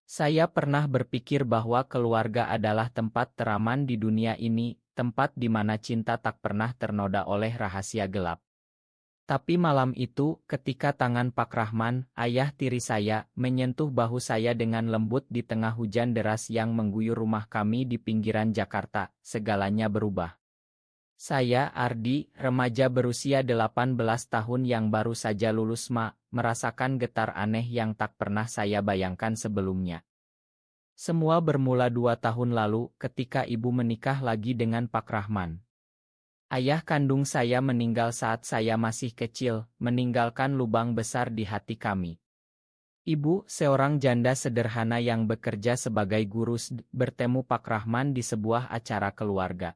Saya pernah berpikir bahwa keluarga adalah tempat teraman di dunia ini, tempat di mana cinta tak pernah ternoda oleh rahasia gelap. Tapi malam itu, ketika tangan Pak Rahman, ayah tiri saya, menyentuh bahu saya dengan lembut di tengah hujan deras yang mengguyur rumah kami di pinggiran Jakarta, segalanya berubah. Saya, Ardi, remaja berusia 18 tahun yang baru saja lulus merasakan getar aneh yang tak pernah saya bayangkan sebelumnya. Semua bermula 2 tahun lalu ketika ibu menikah lagi dengan Pak Rahman. Ayah kandung saya meninggal saat saya masih kecil, meninggalkan lubang besar di hati kami. Ibu, seorang janda sederhana yang bekerja sebagai guru, bertemu Pak Rahman di sebuah acara keluarga.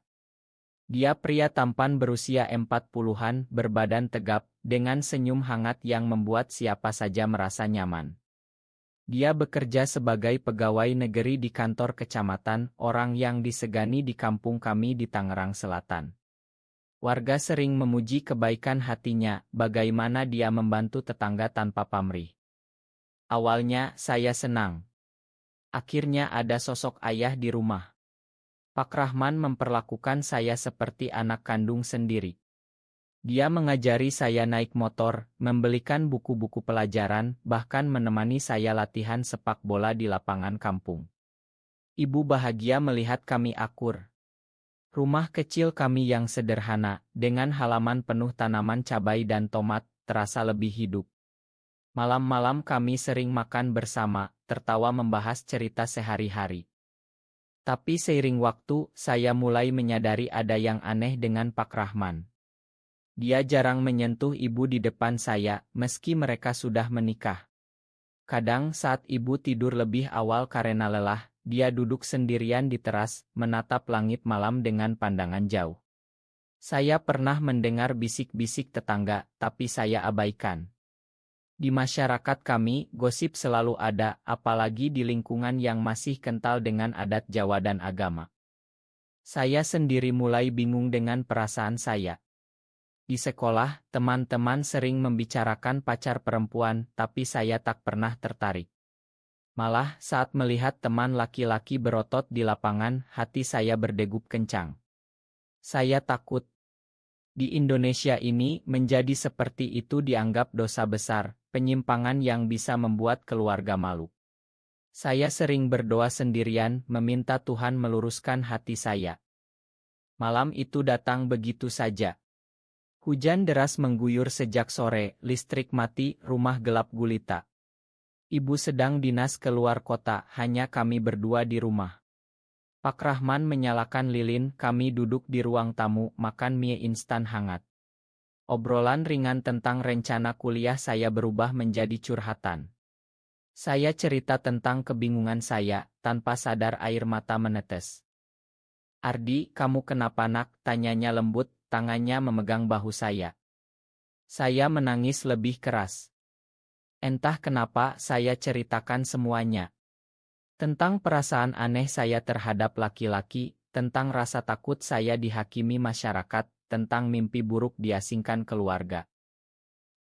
Dia pria tampan berusia 40-an, berbadan tegap, dengan senyum hangat yang membuat siapa saja merasa nyaman. Dia bekerja sebagai pegawai negeri di kantor kecamatan, orang yang disegani di kampung kami di Tangerang Selatan. Warga sering memuji kebaikan hatinya, bagaimana dia membantu tetangga tanpa pamrih. Awalnya, saya senang. Akhirnya ada sosok ayah di rumah. Pak Rahman memperlakukan saya seperti anak kandung sendiri. Dia mengajari saya naik motor, membelikan buku-buku pelajaran, bahkan menemani saya latihan sepak bola di lapangan kampung. Ibu bahagia melihat kami akur. Rumah kecil kami yang sederhana, dengan halaman penuh tanaman cabai dan tomat, terasa lebih hidup. Malam-malam kami sering makan bersama, tertawa membahas cerita sehari-hari. Tapi seiring waktu, saya mulai menyadari ada yang aneh dengan Pak Rahman. Dia jarang menyentuh ibu di depan saya, meski mereka sudah menikah. Kadang saat ibu tidur lebih awal karena lelah, dia duduk sendirian di teras, menatap langit malam dengan pandangan jauh. Saya pernah mendengar bisik-bisik tetangga, tapi saya abaikan. Di masyarakat kami, gosip selalu ada, apalagi di lingkungan yang masih kental dengan adat Jawa dan agama. Saya sendiri mulai bingung dengan perasaan saya. Di sekolah, teman-teman sering membicarakan pacar perempuan, tapi saya tak pernah tertarik. Malah, saat melihat teman laki-laki berotot di lapangan, hati saya berdegup kencang. Saya takut. Di Indonesia ini, menjadi seperti itu dianggap dosa besar, penyimpangan yang bisa membuat keluarga malu. Saya sering berdoa sendirian, meminta Tuhan meluruskan hati saya. Malam itu datang begitu saja. Hujan deras mengguyur sejak sore, listrik mati, rumah gelap gulita. Ibu sedang dinas keluar kota, hanya kami berdua di rumah. Pak Rahman menyalakan lilin, kami duduk di ruang tamu, makan mie instan hangat. Obrolan ringan tentang rencana kuliah saya berubah menjadi curhatan. Saya cerita tentang kebingungan saya, tanpa sadar air mata menetes. "Ardi, kamu kenapa nak?" tanyanya lembut, tangannya memegang bahu saya. Saya menangis lebih keras. Entah kenapa, saya ceritakan semuanya. Tentang perasaan aneh saya terhadap laki-laki, tentang rasa takut saya dihakimi masyarakat, tentang mimpi buruk diasingkan keluarga.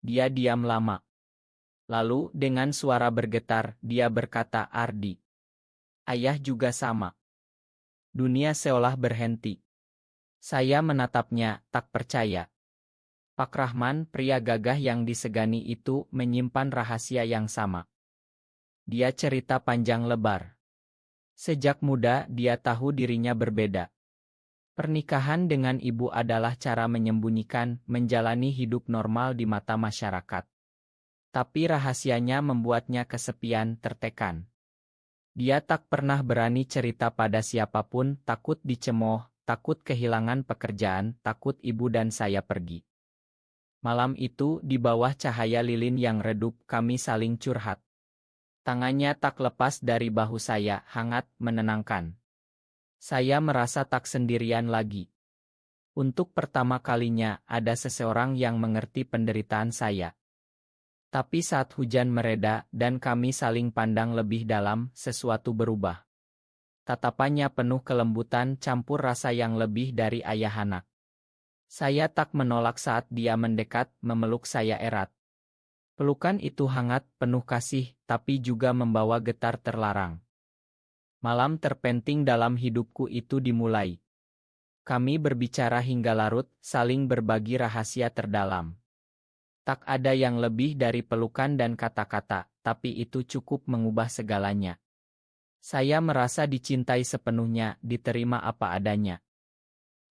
Dia diam lama. Lalu, dengan suara bergetar, dia berkata, "Ardi, ayah juga sama." Dunia seolah berhenti. Saya menatapnya, tak percaya. Pak Rahman, pria gagah yang disegani itu, menyimpan rahasia yang sama. Dia cerita panjang lebar. Sejak muda, dia tahu dirinya berbeda. Pernikahan dengan ibu adalah cara menyembunyikan, menjalani hidup normal di mata masyarakat. Tapi rahasianya membuatnya kesepian, tertekan. Dia tak pernah berani cerita pada siapapun, takut dicemooh, takut kehilangan pekerjaan, takut ibu dan saya pergi. Malam itu, di bawah cahaya lilin yang redup, kami saling curhat. Tangannya tak lepas dari bahu saya, hangat, menenangkan. Saya merasa tak sendirian lagi. Untuk pertama kalinya, ada seseorang yang mengerti penderitaan saya. Tapi saat hujan mereda, dan kami saling pandang lebih dalam, sesuatu berubah. Tatapannya penuh kelembutan campur rasa yang lebih dari ayah anak. Saya tak menolak saat dia mendekat, memeluk saya erat. Pelukan itu hangat, penuh kasih, tapi juga membawa getar terlarang. Malam terpenting dalam hidupku itu dimulai. Kami berbicara hingga larut, saling berbagi rahasia terdalam. Tak ada yang lebih dari pelukan dan kata-kata, tapi itu cukup mengubah segalanya. Saya merasa dicintai sepenuhnya, diterima apa adanya.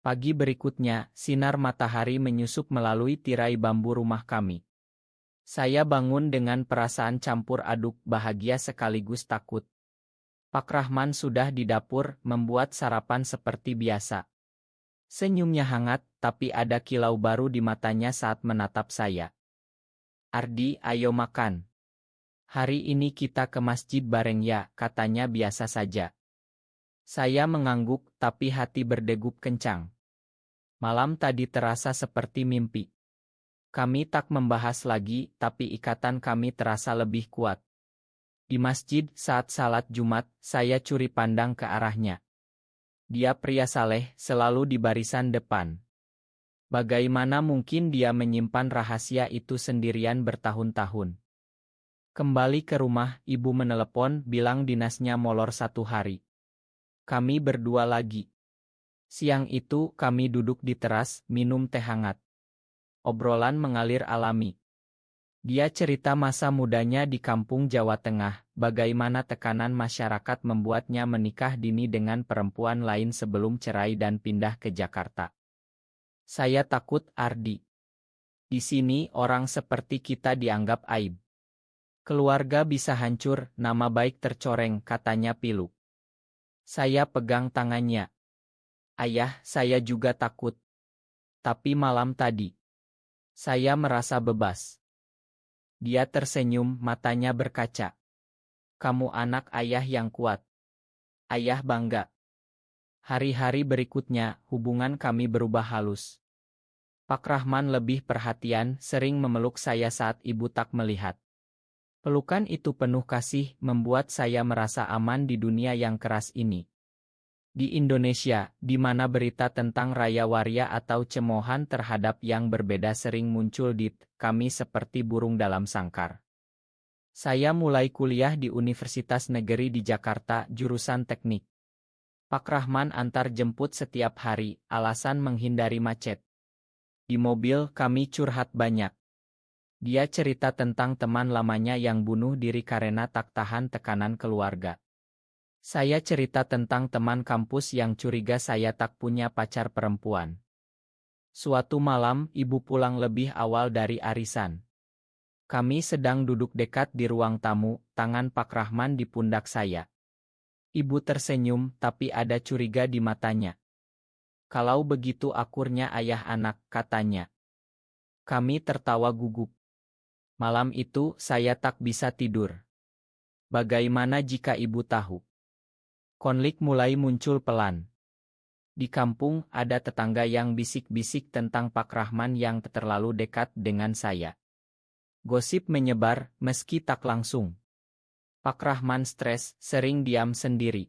Pagi berikutnya, sinar matahari menyusup melalui tirai bambu rumah kami. Saya bangun dengan perasaan campur aduk, bahagia sekaligus takut. Pak Rahman sudah di dapur, membuat sarapan seperti biasa. Senyumnya hangat, tapi ada kilau baru di matanya saat menatap saya. "Ardi, ayo makan. Hari ini kita ke masjid bareng ya," katanya biasa saja. Saya mengangguk, tapi hati berdegup kencang. Malam tadi terasa seperti mimpi. Kami tak membahas lagi, tapi ikatan kami terasa lebih kuat. Di masjid, saat salat Jumat, saya curi pandang ke arahnya. Dia pria saleh, selalu di barisan depan. Bagaimana mungkin dia menyimpan rahasia itu sendirian bertahun-tahun? Kembali ke rumah, ibu menelepon, bilang dinasnya molor 1 hari. Kami berdua lagi. Siang itu, kami duduk di teras, minum teh hangat. Obrolan mengalir alami. Dia cerita masa mudanya di kampung Jawa Tengah, bagaimana tekanan masyarakat membuatnya menikah dini dengan perempuan lain sebelum cerai dan pindah ke Jakarta. Saya takut, Ardi. Di sini orang seperti kita dianggap aib. Keluarga bisa hancur, nama baik tercoreng, katanya pilu. Saya pegang tangannya. Ayah, saya juga takut. Tapi malam tadi, saya merasa bebas. Dia tersenyum, matanya berkaca. Kamu anak ayah yang kuat. Ayah bangga. Hari-hari berikutnya, hubungan kami berubah halus. Pak Rahman lebih perhatian, sering memeluk saya saat ibu tak melihat. Pelukan itu penuh kasih, membuat saya merasa aman di dunia yang keras ini. Di Indonesia, di mana berita tentang raya waria atau cemoohan terhadap yang berbeda sering muncul kami seperti burung dalam sangkar. Saya mulai kuliah di Universitas Negeri di Jakarta, jurusan teknik. Pak Rahman antar jemput setiap hari, alasan menghindari macet. Di mobil kami curhat banyak. Dia cerita tentang teman lamanya yang bunuh diri karena tak tahan tekanan keluarga. Saya cerita tentang teman kampus yang curiga saya tak punya pacar perempuan. Suatu malam, ibu pulang lebih awal dari arisan. Kami sedang duduk dekat di ruang tamu, tangan Pak Rahman di pundak saya. Ibu tersenyum, tapi ada curiga di matanya. Kalau begitu akurnya ayah anak, katanya. Kami tertawa gugup. Malam itu, saya tak bisa tidur. Bagaimana jika ibu tahu? Konflik mulai muncul pelan. Di kampung, ada tetangga yang bisik-bisik tentang Pak Rahman yang terlalu dekat dengan saya. Gosip menyebar, meski tak langsung. Pak Rahman stres, sering diam sendiri.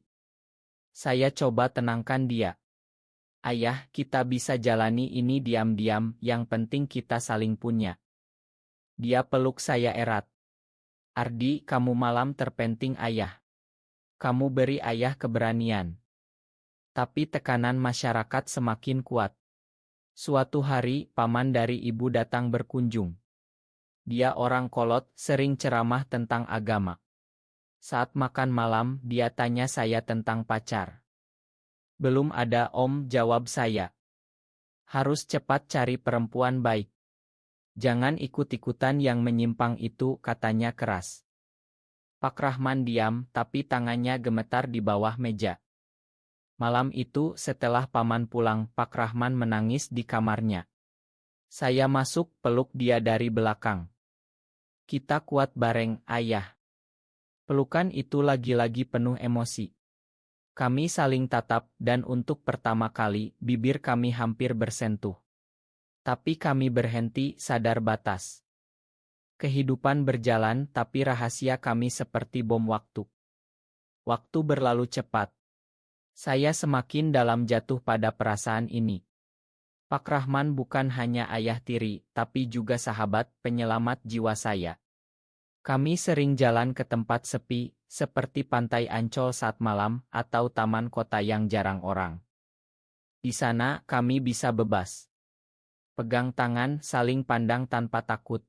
Saya coba tenangkan dia. Ayah, kita bisa jalani ini diam-diam, yang penting kita saling punya. Dia peluk saya erat. Ardi, kamu malam terpenting ayah. Kamu beri ayah keberanian. Tapi tekanan masyarakat semakin kuat. Suatu hari, paman dari ibu datang berkunjung. Dia orang kolot, sering ceramah tentang agama. Saat makan malam, dia tanya saya tentang pacar. Belum ada om, jawab saya. Harus cepat cari perempuan baik. Jangan ikut-ikutan yang menyimpang itu, katanya keras. Pak Rahman diam, tapi tangannya gemetar di bawah meja. Malam itu, setelah paman pulang, Pak Rahman menangis di kamarnya. Saya masuk, peluk dia dari belakang. Kita kuat bareng, ayah. Pelukan itu lagi-lagi penuh emosi. Kami saling tatap, dan untuk pertama kali, bibir kami hampir bersentuh. Tapi kami berhenti, sadar batas. Kehidupan berjalan, tapi rahasia kami seperti bom waktu. Waktu berlalu cepat. Saya semakin dalam jatuh pada perasaan ini. Pak Rahman bukan hanya ayah tiri, tapi juga sahabat, penyelamat jiwa saya. Kami sering jalan ke tempat sepi, seperti Pantai Ancol saat malam atau taman kota yang jarang orang. Di sana kami bisa bebas. Pegang tangan, saling pandang tanpa takut.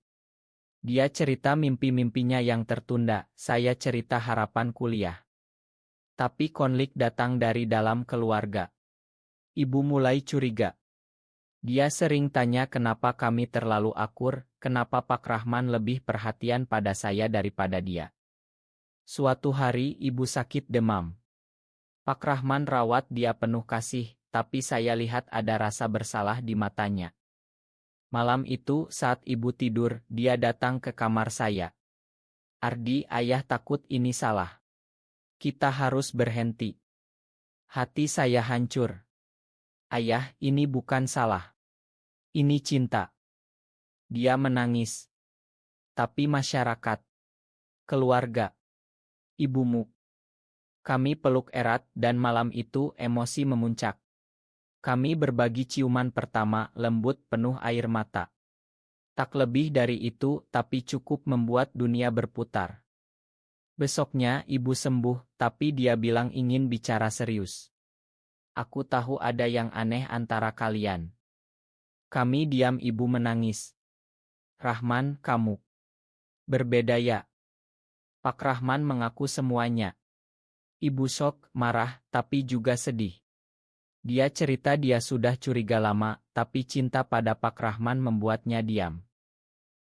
Dia cerita mimpi-mimpinya yang tertunda, saya cerita harapan kuliah. Tapi konflik datang dari dalam keluarga. Ibu mulai curiga. Dia sering tanya kenapa kami terlalu akur, kenapa Pak Rahman lebih perhatian pada saya daripada dia. Suatu hari ibu sakit demam. Pak Rahman rawat dia penuh kasih, tapi saya lihat ada rasa bersalah di matanya. Malam itu saat ibu tidur, dia datang ke kamar saya. Ardi, ayah takut ini salah. Kita harus berhenti. Hati saya hancur. Ayah, ini bukan salah. Ini cinta. Dia menangis. Tapi masyarakat, keluarga, ibumu. Kami peluk erat dan malam itu emosi memuncak. Kami berbagi ciuman pertama, lembut penuh air mata. Tak lebih dari itu, tapi cukup membuat dunia berputar. Besoknya ibu sembuh, tapi dia bilang ingin bicara serius. Aku tahu ada yang aneh antara kalian. Kami diam, ibu menangis. Rahman, kamu berbeda ya. Pak Rahman mengaku semuanya. Ibu shock, marah, tapi juga sedih. Dia cerita dia sudah curiga lama, tapi cinta pada Pak Rahman membuatnya diam.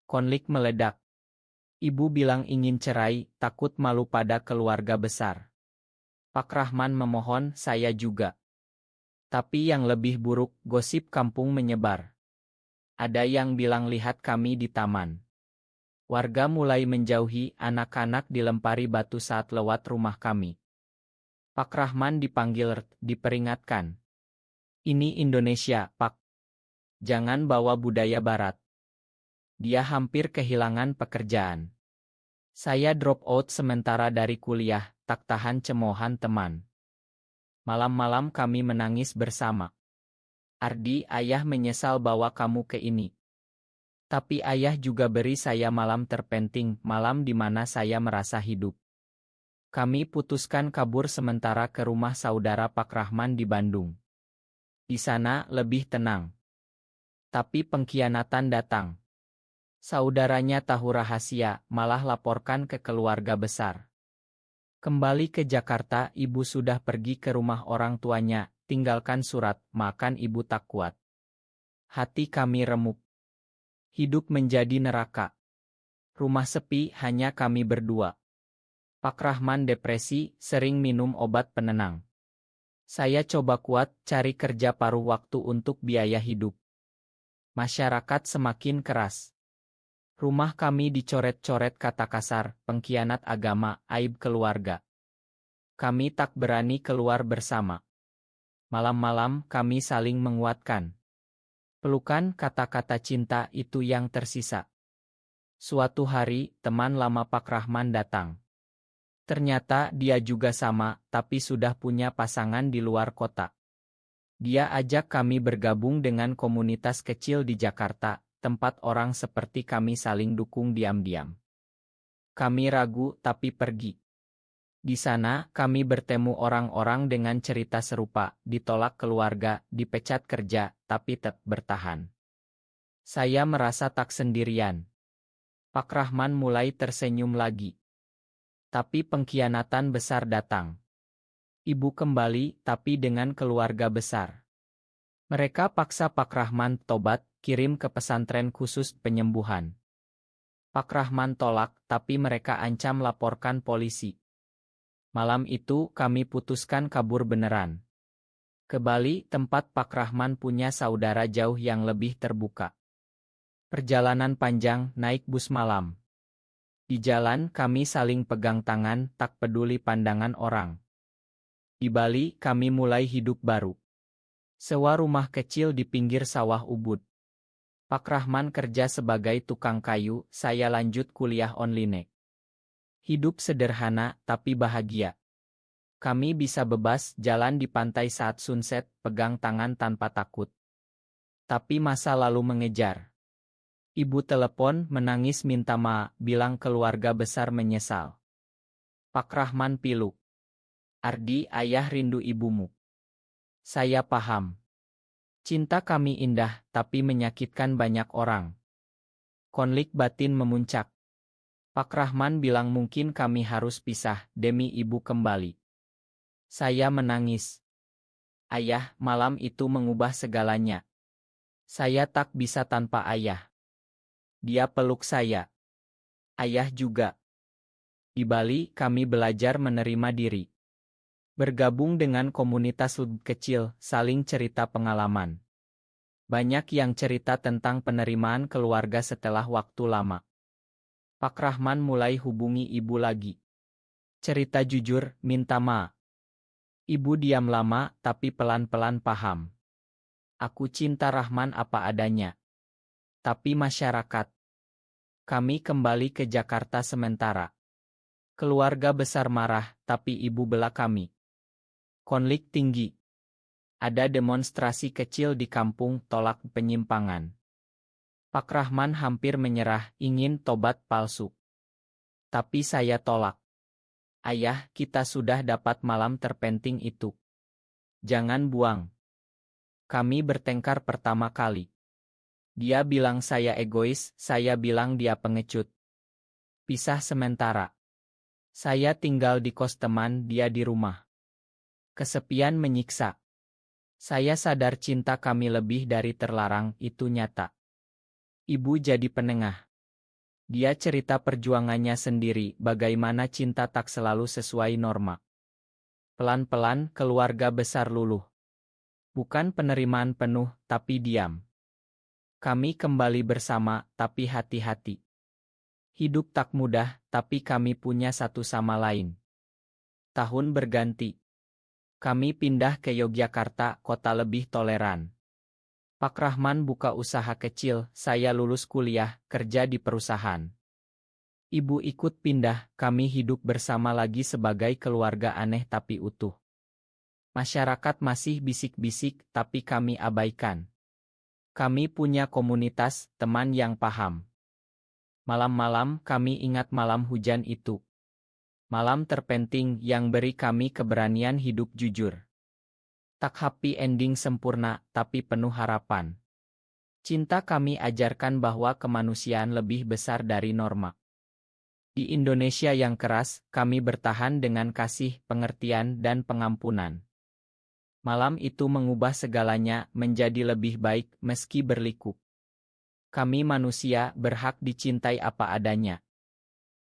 Konflik meledak. Ibu bilang ingin cerai, takut malu pada keluarga besar. Pak Rahman memohon, saya juga. Tapi yang lebih buruk, gosip kampung menyebar. Ada yang bilang lihat kami di taman. Warga mulai menjauhi, anak-anak dilempari batu saat lewat rumah kami. Pak Rahman dipanggil, diperingatkan. Ini Indonesia, Pak. Jangan bawa budaya barat. Dia hampir kehilangan pekerjaan. Saya drop out sementara dari kuliah, tak tahan cemoohan teman. Malam-malam kami menangis bersama. Ardi, ayah menyesal bawa kamu ke ini. Tapi ayah juga beri saya malam terpenting, malam di mana saya merasa hidup. Kami putuskan kabur sementara ke rumah saudara Pak Rahman di Bandung. Di sana lebih tenang. Tapi pengkhianatan datang. Saudaranya tahu rahasia, malah laporkan ke keluarga besar. Kembali ke Jakarta, ibu sudah pergi ke rumah orang tuanya, tinggalkan surat, makan ibu tak kuat. Hati kami remuk. Hidup menjadi neraka. Rumah sepi, hanya kami berdua. Pak Rahman depresi, sering minum obat penenang. Saya coba kuat, cari kerja paruh waktu untuk biaya hidup. Masyarakat semakin keras. Rumah kami dicoret-coret kata kasar, pengkhianat agama, aib keluarga. Kami tak berani keluar bersama. Malam-malam kami saling menguatkan. Pelukan, kata-kata cinta itu yang tersisa. Suatu hari, teman lama Pak Rahman datang. Ternyata dia juga sama, tapi sudah punya pasangan di luar kota. Dia ajak kami bergabung dengan komunitas kecil di Jakarta, tempat orang seperti kami saling dukung diam-diam. Kami ragu tapi pergi. Di sana, kami bertemu orang-orang dengan cerita serupa, ditolak keluarga, dipecat kerja, tapi tetap bertahan. Saya merasa tak sendirian. Pak Rahman mulai tersenyum lagi. Tapi pengkhianatan besar datang. Ibu kembali, tapi dengan keluarga besar. Mereka paksa Pak Rahman tobat, kirim ke pesantren khusus penyembuhan. Pak Rahman tolak, tapi mereka ancam laporkan polisi. Malam itu kami putuskan kabur beneran. Ke Bali, tempat Pak Rahman punya saudara jauh yang lebih terbuka. Perjalanan panjang, naik bus malam. Di jalan kami saling pegang tangan, tak peduli pandangan orang. Di Bali kami mulai hidup baru. Sewa rumah kecil di pinggir sawah Ubud. Pak Rahman kerja sebagai tukang kayu, saya lanjut kuliah online. Hidup sederhana tapi bahagia. Kami bisa bebas jalan di pantai saat sunset, pegang tangan tanpa takut. Tapi masa lalu mengejar. Ibu telepon, menangis minta maaf, bilang keluarga besar menyesal. Pak Rahman pilu. Ardi, ayah rindu ibumu. Saya paham. Cinta kami indah, tapi menyakitkan banyak orang. Konflik batin memuncak. Pak Rahman bilang mungkin kami harus pisah, demi ibu kembali. Saya menangis. Ayah, malam itu mengubah segalanya. Saya tak bisa tanpa ayah. Dia peluk saya. Ayah juga. Di Bali, kami belajar menerima diri. Bergabung dengan komunitas kecil, saling cerita pengalaman. Banyak yang cerita tentang penerimaan keluarga setelah waktu lama. Pak Rahman mulai hubungi ibu lagi. Cerita jujur, minta maaf. Ibu diam lama, tapi pelan-pelan paham. Aku cinta Rahman apa adanya. Tapi masyarakat. Kami kembali ke Jakarta sementara. Keluarga besar marah, tapi ibu bela kami. Konflik tinggi. Ada demonstrasi kecil di kampung tolak penyimpangan. Pak Rahman hampir menyerah, ingin tobat palsu. Tapi saya tolak. Ayah, kita sudah dapat malam terpenting itu. Jangan buang. Kami bertengkar pertama kali. Dia bilang saya egois, saya bilang dia pengecut. Pisah sementara. Saya tinggal di kos teman, dia di rumah. Kesepian menyiksa. Saya sadar cinta kami lebih dari terlarang, itu nyata. Ibu jadi penengah. Dia cerita perjuangannya sendiri, bagaimana cinta tak selalu sesuai norma. Pelan-pelan keluarga besar luluh. Bukan penerimaan penuh, tapi diam. Kami kembali bersama, tapi hati-hati. Hidup tak mudah, tapi kami punya satu sama lain. Tahun berganti. Kami pindah ke Yogyakarta, kota lebih toleran. Pak Rahman buka usaha kecil, saya lulus kuliah, kerja di perusahaan. Ibu ikut pindah, kami hidup bersama lagi sebagai keluarga aneh tapi utuh. Masyarakat masih bisik-bisik, tapi kami abaikan. Kami punya komunitas, teman yang paham. Malam-malam kami ingat malam hujan itu. Malam terpenting yang beri kami keberanian hidup jujur. Tak happy ending sempurna, tapi penuh harapan. Cinta kami ajarkan bahwa kemanusiaan lebih besar dari norma. Di Indonesia yang keras, kami bertahan dengan kasih, pengertian, dan pengampunan. Malam itu mengubah segalanya menjadi lebih baik meski berliku. Kami manusia berhak dicintai apa adanya.